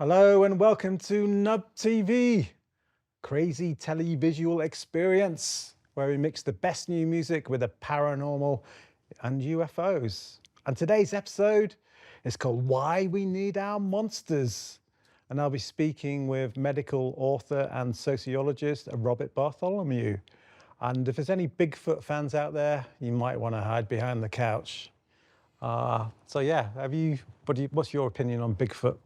Hello and welcome to Nub TV, crazy televisual experience where we mix the best new music with the paranormal and UFOs. And today's episode is called Why We Need Our Monsters. And I'll be speaking with medical author and sociologist Robert Bartholomew. And if there's any Bigfoot fans out there, you might want to hide behind the couch. So yeah, what's your opinion on Bigfoot?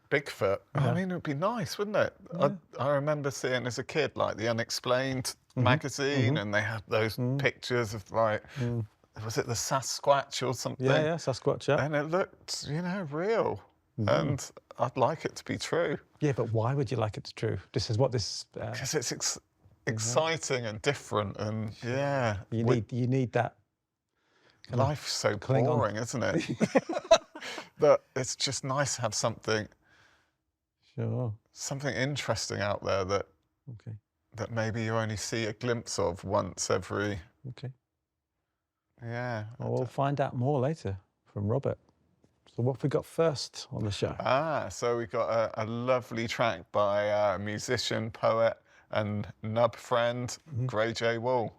Bigfoot. Yeah. I mean, it would be nice, wouldn't it? Yeah. I remember seeing as a kid, like the Unexplained magazine, and they had those pictures of like, was it the Sasquatch or something? Yeah, Sasquatch, yeah. And it looked, real. And I'd like it to be true. Yeah, but why would you like it to be true? This is what this. Because it's exciting and different, and yeah. You need that. Life's so cling on. boring, isn't it? That it's just nice to have something interesting out there that maybe you only see a glimpse of once every. Yeah. Well, we'll find out more later from Robert. So what have we got first on the show? So we got a lovely track by musician, poet, and Nub friend Grey J. Wall.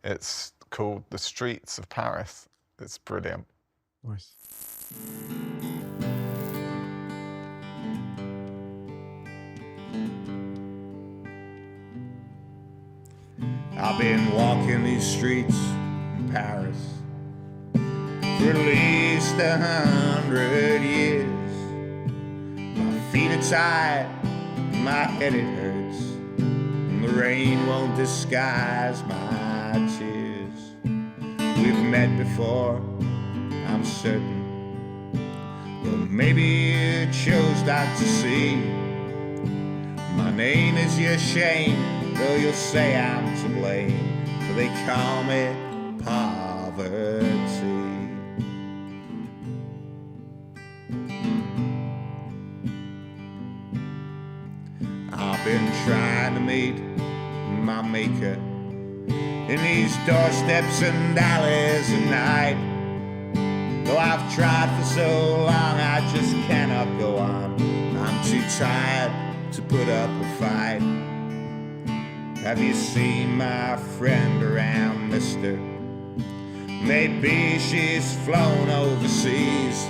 It's called "The Streets of Paris." It's brilliant. Nice. I've been walking these streets in Paris for at least 100 years. My feet are tired, my head it hurts, and the rain won't disguise my tears. We've met before, I'm certain, but maybe you chose not to see. My name is your shame, though you'll say I'm to blame, for they call me poverty. I've been trying to meet my maker in these doorsteps and alleys at night. Though I've tried for so long, I just cannot go on. I'm too tired to put up a fight. Have you seen my friend around, mister? Maybe she's flown overseas,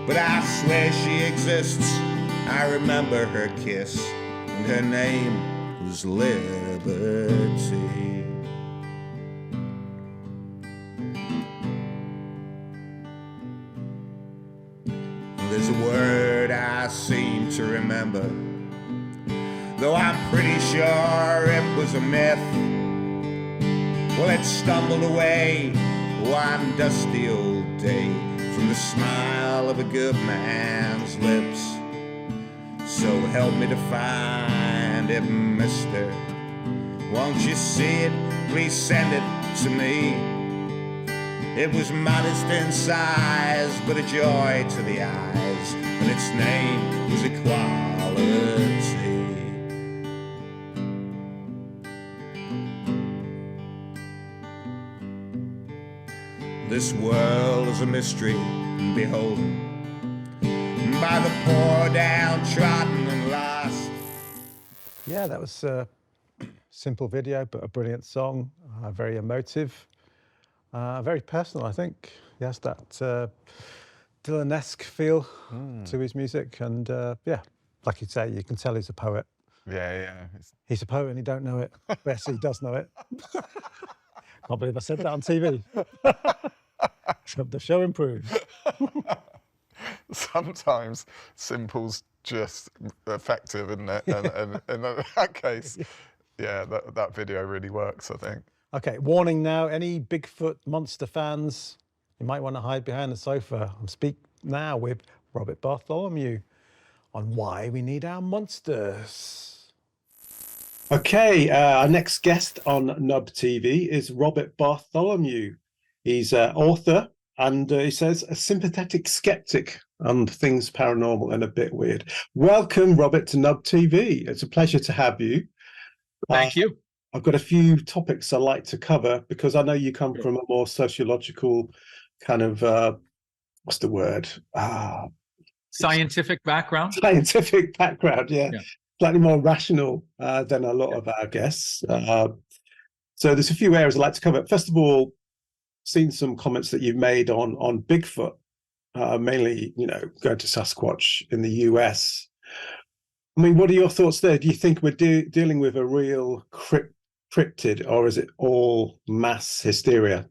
but I swear she exists. I remember her kiss, and her name was Liberty. There's a word I seem to remember, though I'm pretty sure it was a myth. Well, it stumbled away one dusty old day from the smile of a good man's lips. So help me to find it, mister. Won't you see it? Please send it to me. It was modest in size, but a joy to the eyes, and its name was equality. This world is a mystery, beholden by the poor, downtrodden, and lost. Yeah, that was a simple video, but a brilliant song, very emotive, very personal, I think. He has that Dylan-esque feel to his music, and yeah, like you say, you can tell he's a poet. Yeah. He's a poet and he don't know it. Yes, he does know it. Can't believe I said that on TV. The show improves. Sometimes simple's just effective, isn't it? And in that case, yeah, that video really works, I think. Okay, warning now, any Bigfoot monster fans, you might want to hide behind the sofa. I'm speaking now with Robert Bartholomew on why we need our monsters. Okay, our next guest on Nub TV is Robert Bartholomew. He's an author, and he says a sympathetic skeptic on things paranormal and a bit weird. Welcome, Robert, to Nub TV. It's a pleasure to have you. Thank you. I've got a few topics I'd like to cover because I know you come from a more sociological kind of, what's the word? scientific background. Scientific background, yeah. Yeah. Slightly more rational than a lot of our guests. So there's a few areas I'd like to cover. First of all, seen some comments that you've made on Bigfoot, mainly, going to Sasquatch in the US. I mean, what are your thoughts there? Do you think we're dealing with a real cryptid, or is it all mass hysteria?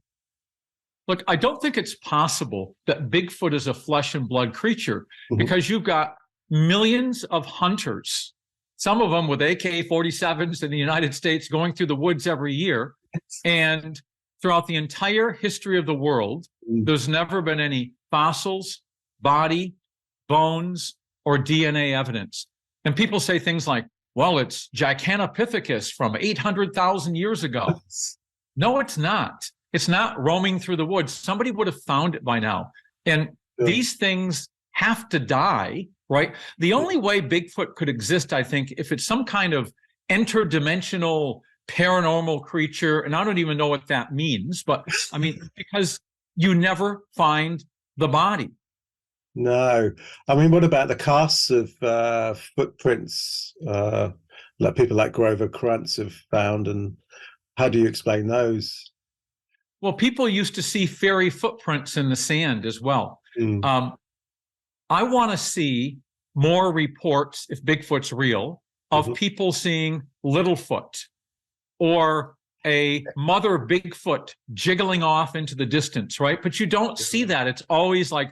Look, I don't think it's possible that Bigfoot is a flesh and blood creature, because you've got millions of hunters, some of them with AK-47s in the United States, going through the woods every year. And throughout the entire history of the world, there's never been any fossils, body, bones, or DNA evidence. And people say things like, well, it's Giganopithecus from 800,000 years ago. No, it's not. It's not roaming through the woods. Somebody would have found it by now. And these things have to die, right? The only way Bigfoot could exist, I think, if it's some kind of interdimensional paranormal creature, and I don't even know what that means, but I mean, because you never find the body. No. I mean, what about the casts of footprints like people like Grover Krantz have found, and how do you explain those? Well, people used to see fairy footprints in the sand as well. I want to see more reports, if Bigfoot's real, of people seeing Littlefoot or a mother Bigfoot jiggling off into the distance, right? But you don't see that. It's always like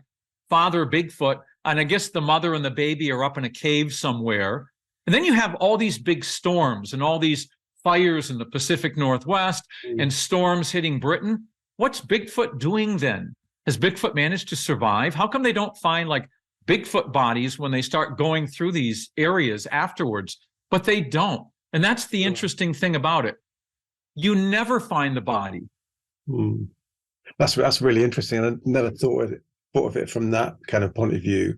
Father Bigfoot, and I guess the mother and the baby are up in a cave somewhere. And then you have all these big storms and all these fires in the Pacific Northwest and storms hitting Britain. What's Bigfoot doing then? Has Bigfoot managed to survive? How come they don't find like Bigfoot bodies when they start going through these areas afterwards? But they don't. And that's the interesting thing about it. You never find the body. That's really interesting. I never thought of it from that kind of point of view.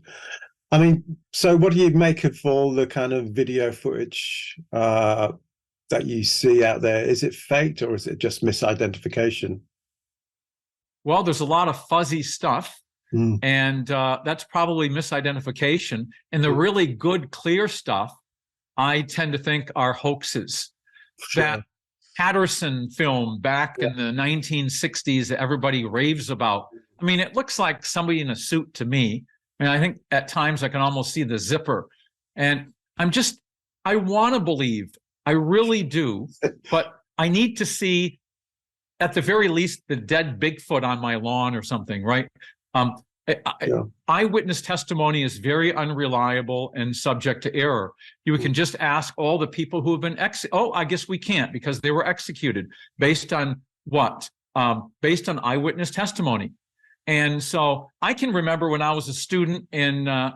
I mean, so what do you make of all the kind of video footage that you see out there? Is it faked, or is it just misidentification? Well, there's a lot of fuzzy stuff, and that's probably misidentification. And the really good, clear stuff, I tend to think, are hoaxes. Sure. That Patterson film back in the 1960s that everybody raves about. I mean, it looks like somebody in a suit to me. I mean, I think at times I can almost see the zipper. And I want to believe, I really do, but I need to see, at the very least, the dead Bigfoot on my lawn or something, right? Eyewitness testimony is very unreliable and subject to error. You can just ask all the people who have been I guess we can't, because they were executed based on what? Based on eyewitness testimony. And so I can remember when I was a student in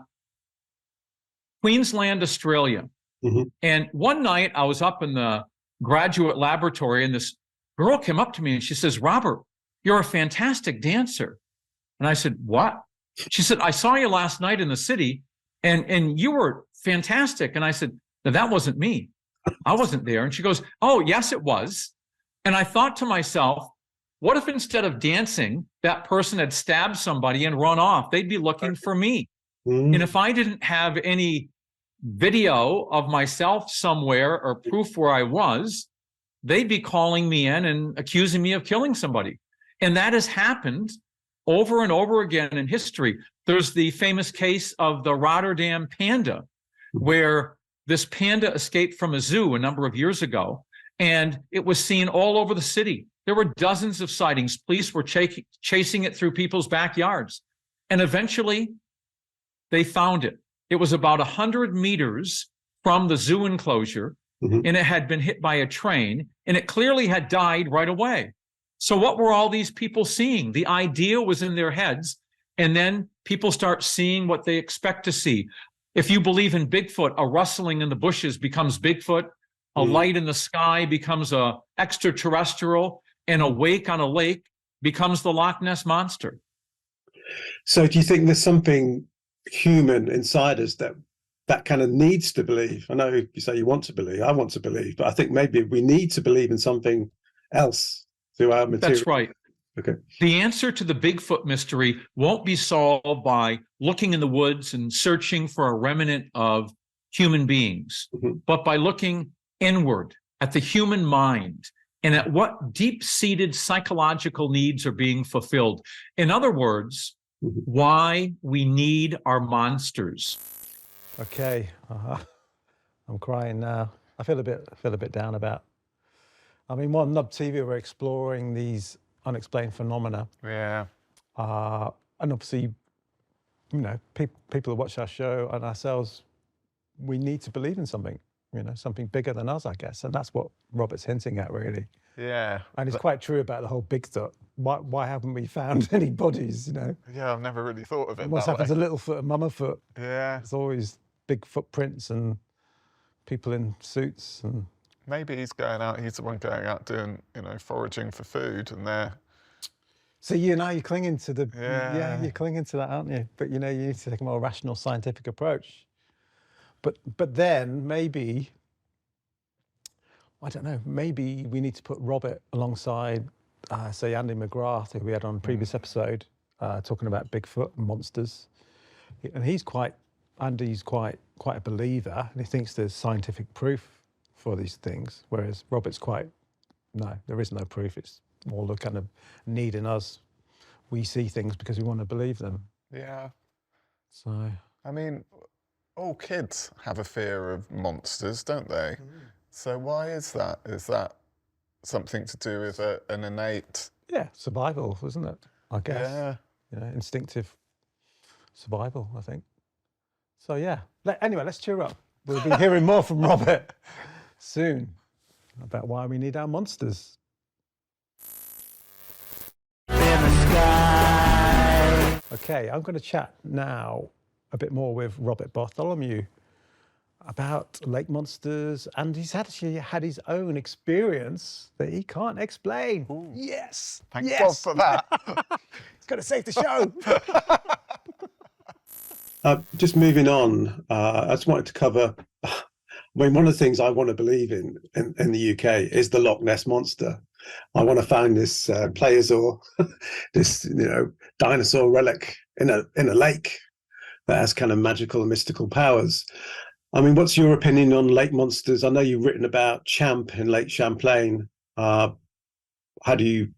Queensland, Australia. And one night I was up in the graduate laboratory, and this girl came up to me and she says, "Robert, you're a fantastic dancer." And I said, "What?" She said, "I saw you last night in the city and you were fantastic." And I said, "No, that wasn't me. I wasn't there." And she goes, "Oh, yes, it was." And I thought to myself, what if instead of dancing, that person had stabbed somebody and run off? They'd be looking for me. And if I didn't have any video of myself somewhere or proof where I was, they'd be calling me in and accusing me of killing somebody. And that has happened over and over again in history. There's the famous case of the Rotterdam panda, where this panda escaped from a zoo a number of years ago, and it was seen all over the city. There were dozens of sightings. Police were chasing it through people's backyards. And eventually, they found it. It was about 100 meters from the zoo enclosure, and it had been hit by a train, and it clearly had died right away. So what were all these people seeing? The idea was in their heads, and then people start seeing what they expect to see. If you believe in Bigfoot, a rustling in the bushes becomes Bigfoot, a light in the sky becomes a extraterrestrial, and a wake on a lake becomes the Loch Ness Monster. So do you think there's something human inside us that kind of needs to believe? I know you say you want to believe, I want to believe, but I think maybe we need to believe in something else through our material. That's right. Okay. The answer to the Bigfoot mystery won't be solved by looking in the woods and searching for a remnant of human beings, but by looking inward at the human mind and at what deep-seated psychological needs are being fulfilled. In other words, why we need our monsters. Okay, I'm crying now. I feel a bit down about. I mean, on Nub TV, we're exploring these unexplained phenomena. Yeah. And obviously, you know, people who watch our show and ourselves, we need to believe in something, you know, something bigger than us, I guess. And that's what Robert's hinting at, really. Yeah. And it's quite true about the whole Bigfoot. Why haven't we found any bodies, you know? Yeah, I've never really thought of it What's that happened way. to Littlefoot and Mamafoot? Yeah. There's always big footprints and people in suits and... Maybe he's the one going out doing, you know, foraging for food, and they're... So you know, you're clinging to the... Yeah. You're clinging to that, aren't you? But, you know, you need to take a more rational, scientific approach. But then maybe, I don't know, maybe we need to put Robert alongside, say, Andy McGrath, who we had on a previous episode, talking about Bigfoot and monsters. And Andy's quite a believer, and he thinks there's scientific proof for these things, whereas Robert's no, there is no proof. It's more the kind of need in us. We see things because we want to believe them. Yeah. So, I mean, all kids have a fear of monsters, don't they? So why is that? Is that something to do with an innate... yeah, survival, isn't it? I guess. Yeah. You know, instinctive survival, I think. So yeah. Anyway, let's cheer up. We'll be hearing more from Robert soon about why we need our monsters. Okay, I'm going to chat now a bit more with Robert Bartholomew about lake monsters, and he's actually had his own experience that he can't explain. Ooh. Yes, Thank yes. God for that. He's got to save the show. Just moving on, I just wanted to cover, I mean, one of the things I want to believe in the UK is the Loch Ness Monster. I want to find this plesiosaur, this, you know, dinosaur relic in a lake that has kind of magical and mystical powers. I mean, what's your opinion on lake monsters? I know you've written about Champ in Lake Champlain. What do you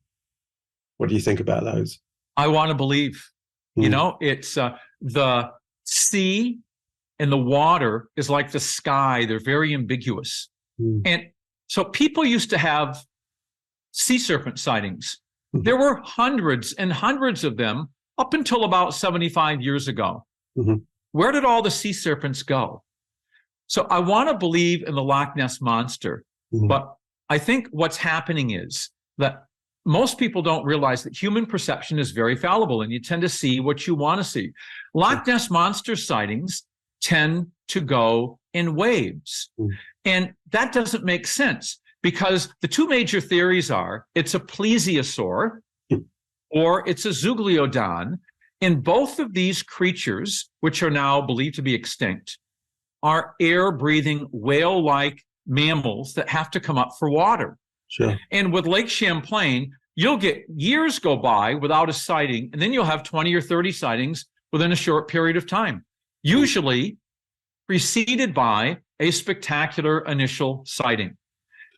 think about those? I want to believe. You know, it's the sea and the water is like the sky. They're very ambiguous. And so people used to have sea serpent sightings. There were hundreds and hundreds of them up until about 75 years ago. Where did all the sea serpents go? So I want to believe in the Loch Ness Monster, but I think what's happening is that most people don't realize that human perception is very fallible, and you tend to see what you want to see. Loch Ness Monster sightings tend to go in waves, and that doesn't make sense because the two major theories are it's a plesiosaur or it's a zeuglodon. And both of these creatures, which are now believed to be extinct, are air-breathing whale-like mammals that have to come up for water. Sure. And with Lake Champlain, you'll get years go by without a sighting, and then you'll have 20 or 30 sightings within a short period of time, usually preceded by a spectacular initial sighting.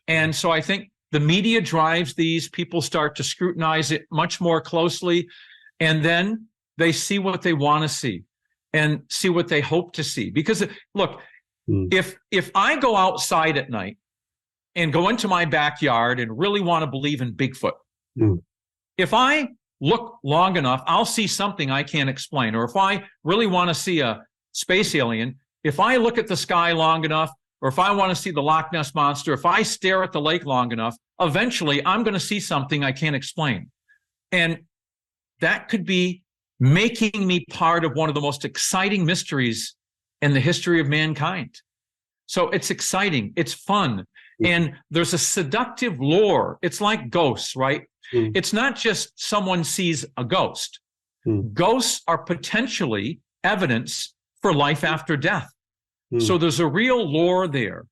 And so I think the media drives these, people start to scrutinize it much more closely, and then they see what they want to see and see what they hope to see. Because look, if I go outside at night and go into my backyard and really want to believe in Bigfoot, if I look long enough, I'll see something I can't explain. Or if I really want to see a space alien, if I look at the sky long enough, or if I want to see the Loch Ness Monster, if I stare at the lake long enough, eventually I'm going to see something I can't explain. And that could be making me part of one of the most exciting mysteries in the history of mankind. So it's exciting, it's fun, and there's a seductive lure. It's like ghosts, right? It's not just someone sees a ghost. Ghosts are potentially evidence for life after death. So there's a real lore there.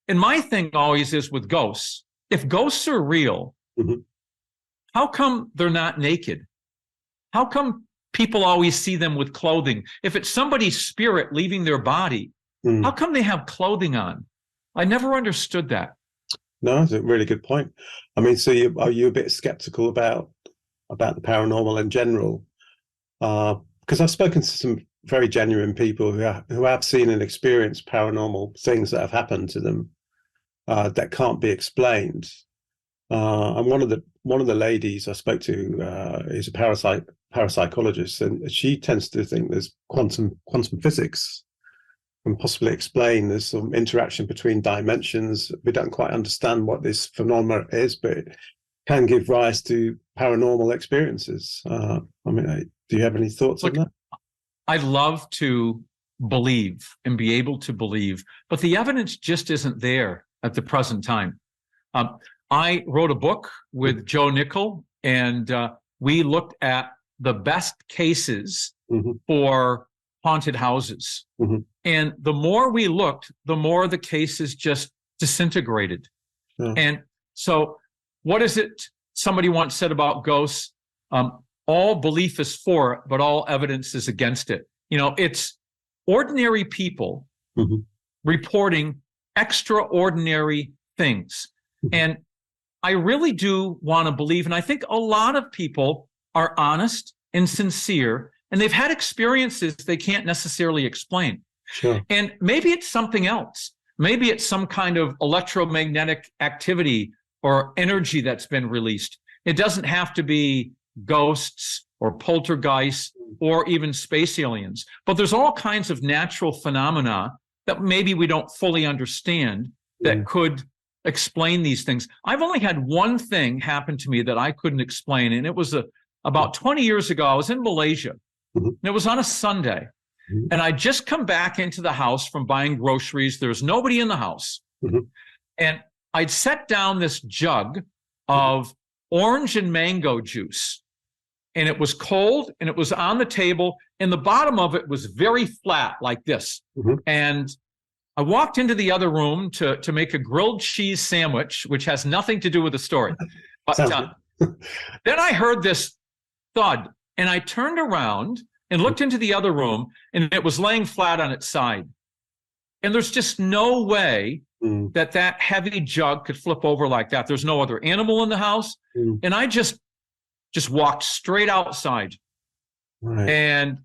And my thing always is with ghosts, if ghosts are real, how come they're not naked? How come people always see them with clothing? If it's somebody's spirit leaving their body, how come they have clothing on? I never understood that. No, that's a really good point. I mean, so are you a bit skeptical about the paranormal in general? Because I've spoken to some very genuine people who have seen and experienced paranormal things that have happened to them that can't be explained. And one of the ladies I spoke to is a parapsychologist, and she tends to think there's quantum physics and possibly explain there's some interaction between dimensions. We don't quite understand what this phenomenon is, but it can give rise to paranormal experiences. I mean, do you have any thoughts on that? I love to believe and be able to believe, but the evidence just isn't there at the present time. I wrote a book with Joe Nickel, and we looked at the best cases for haunted houses. And the more we looked, the more the cases just disintegrated. And so what is it somebody once said about ghosts? All belief is for it, but all evidence is against it. You know, it's ordinary people reporting extraordinary things. And I really do want to believe, and I think a lot of people are honest and sincere, and they've had experiences they can't necessarily explain. Sure. And maybe it's something else. Maybe it's some kind of electromagnetic activity or energy that's been released. It doesn't have to be ghosts or poltergeists or even space aliens, but there's all kinds of natural phenomena that maybe we don't fully understand that could explain these things. I've only had one thing happen to me that I couldn't explain, and it was about 20 years ago. I was in Malaysia, and it was on a Sunday, and I'd just come back into the house from buying groceries. There was nobody in the house, and I'd set down this jug of orange and mango juice, and it was cold, and it was on the table, and the bottom of it was very flat like this. And I walked into the other room to make a grilled cheese sandwich, which has nothing to do with the story. But then I heard this thud, and I turned around and looked into the other room, and it was laying flat on its side. And there's just no way that heavy jug could flip over like that. There's no other animal in the house. And I just walked straight outside. Right. And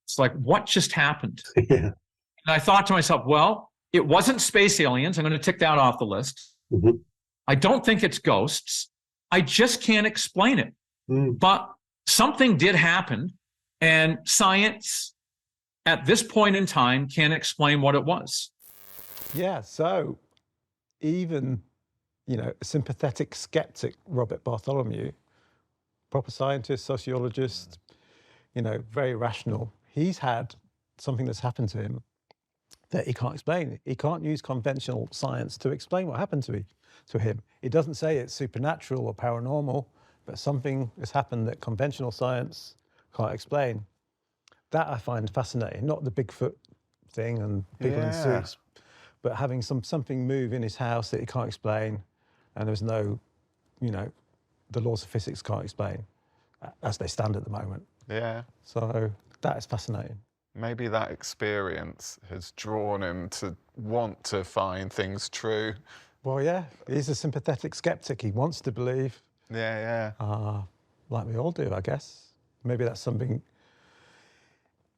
it's like, what just happened? Yeah. And I thought to myself, well, it wasn't space aliens. I'm going to tick that off the list. I don't think it's ghosts. I just can't explain it. But something did happen, and science at this point in time can't explain what it was. Yeah, so even, you know, a sympathetic skeptic, Robert Bartholomew, proper scientist, sociologist, you know, very rational, he's had something that's happened to him that he can't explain. He can't use conventional science to explain what happened to him. It doesn't say it's supernatural or paranormal, but something has happened that conventional science can't explain. That I find fascinating, not the Bigfoot thing and people in suits, but having something move in his house that he can't explain, and there's no, you know, the laws of physics can't explain as they stand at the moment. Yeah. So that is fascinating. Maybe that experience has drawn him to want to find things true. Well, yeah, he's a sympathetic skeptic. He wants to believe. Yeah, yeah. Like we all do, I guess. Maybe that's something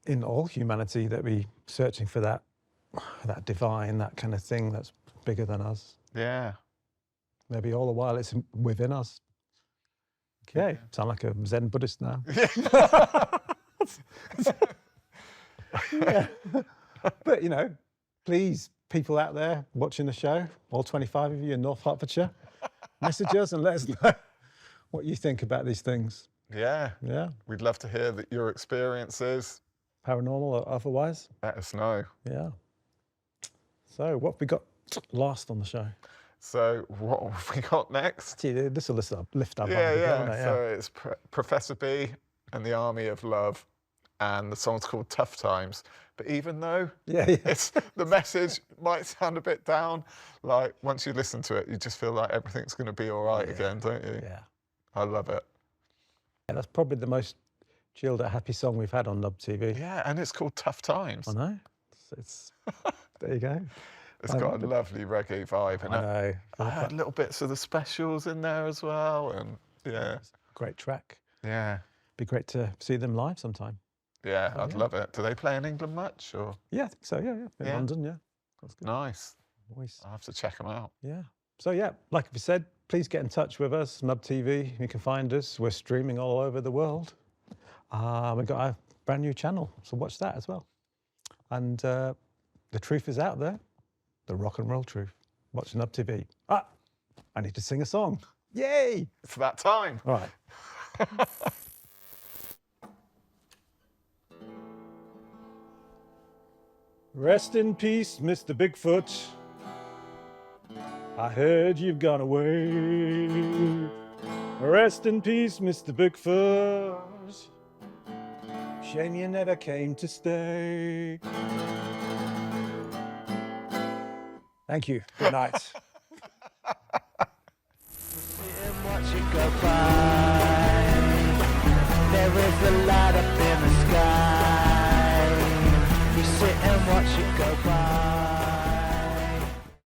in all humanity, that we searching for that divine, that kind of thing that's bigger than us. Yeah. Maybe all the while it's within us. Okay, sound like a Zen Buddhist now. Yeah. But, you know, please, people out there watching the show, all 25 of you in North Hertfordshire, message us and let us know what you think about these things. Yeah. Yeah. We'd love to hear your experiences. Paranormal or otherwise. Let us know. Yeah. So what have we got last on the show? So what have we got next? Actually, this will lift up. Yeah. So it's Professor B and the Army of Love, and the song's called Tough Times. But even though it's, the message might sound a bit down, like once you listen to it, you just feel like everything's going to be all right again, don't you? Yeah. I love it. That's probably the most chilled out, happy song we've had on Nub TV. Yeah, and it's called Tough Times. I know. It's there you go. It's got a lovely reggae vibe, and I know. I had little bits of the specials in there as well, and yeah, Great track. yeah, Be great to see them live sometime. yeah. Oh, I'd yeah. love it. Do they play in England much, or Yeah, I think so. Yeah, yeah. In Yeah. London, yeah. That's good. nice? Voice. I'll have to check them out. Yeah. So yeah, like we said, please get in touch with us, Nub TV. You can find us. We're streaming all over the world. We've got a brand new channel, so watch that as well. And the truth is out there, the rock and roll truth. Watch Nub TV. Ah, I need to sing a song. Yay! It's that time. All right. Rest in peace, Mr. Bigfoot. I heard you've gone away. Rest in peace, Mr. Bigfoot. Shame you never came to stay. Thank you. Good night. Watch it go by. There is a light up in the